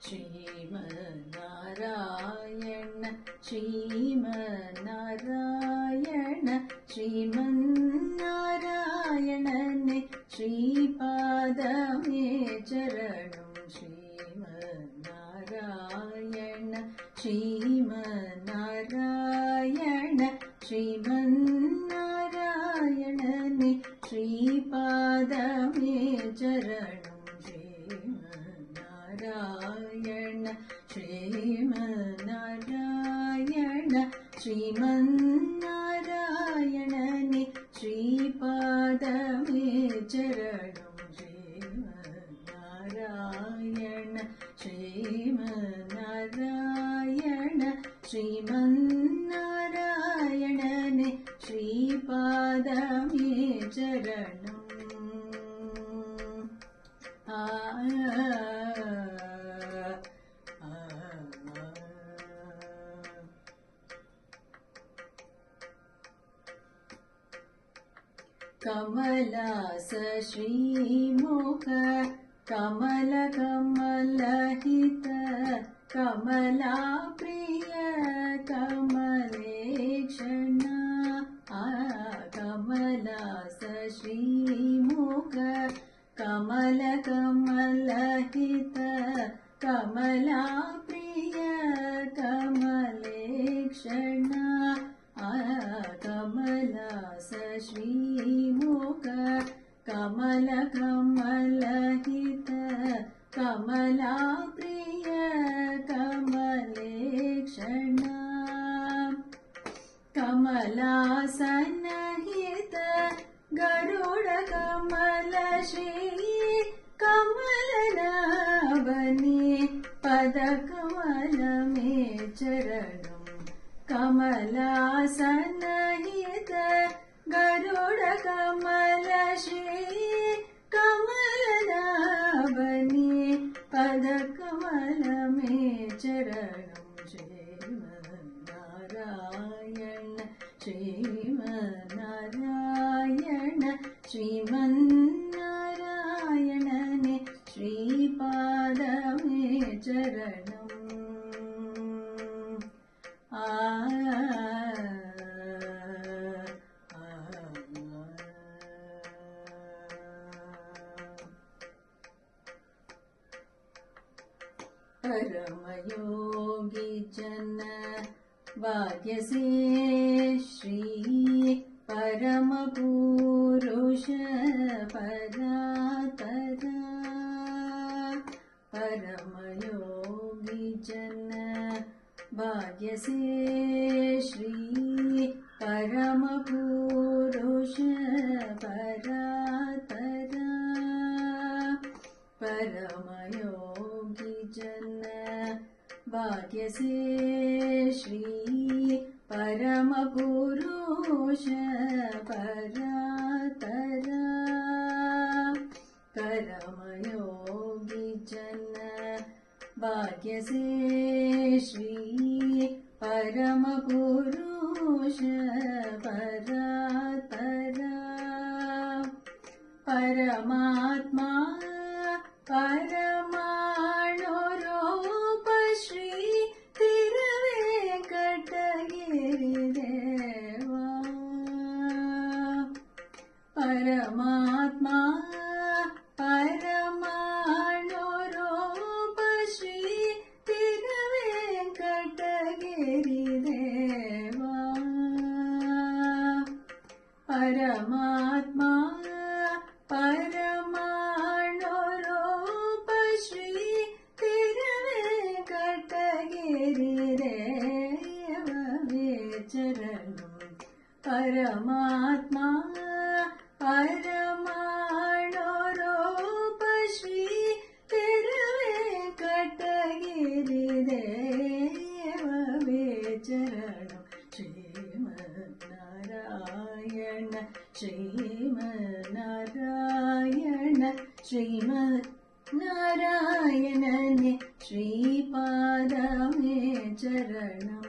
श्रीमन्नारायण श्रीमन्नारायण श्रीमन्नारायणने श्रीपादमे चरणं श्रीमन्नारायण श्रीमन्नारायण श्रीमन्नारायणने श्रीपादमे चरणं श्रीमन्नारायण श्रीमन्नारायण श्रीमन्नारायणने श्रीपादमे चरणं श्रीमन्नारायण श्रीमन्नारायण श्रीमन्नारायणने श्रीपादमे चरणं कमलास श्रीमुख कमल कमलहित कमला प्रिय कमलेक्षण कमलास श्रीमुख कमल कमलहित कमला प्रिय कमलेक्षण कमलास श्रीमुख कमल कमलहित कमला प्रिय कमलेक्षण कमलासनहित गरुड कमल श्री कमलनाभने पद कमल मे चरणं कमलासनहित गरुड कमल श्री कमलनाभने पद कमल मे चरणं श्रीमन्नारायण श्रीमन्नारायण श्रीमन्नारायणने श्रीपादमे चरणं परमयोगी जन भाग्यसे श्री परम पुरुष परातरा परमयोगी जन भाग्यसे श्री परम पुरुष परातरा परमयोगी जन भाग्यसे श्री परम पुरुष परातरा परमयोगी जन भाग्यसे श्री परम पुरुष परातरा परमात्मा परमाणुरूप श्री तिरुवेंकटगिरिदेवा परमात्मा परमाणुरूप श्री तिरुवेंकटगिरिदेवा परमात्मा परमाणुरूप श्री तिरुवेंकटगिरिदेवा मे चरणं परमात्मा परमाणुरूप श्री तिरुवेंकटगिरिदेवा मे चरणं श्रीमन्नारायण श्रीमन्नारायण श्रीमन्नारायणने श्रीपादमे चरणं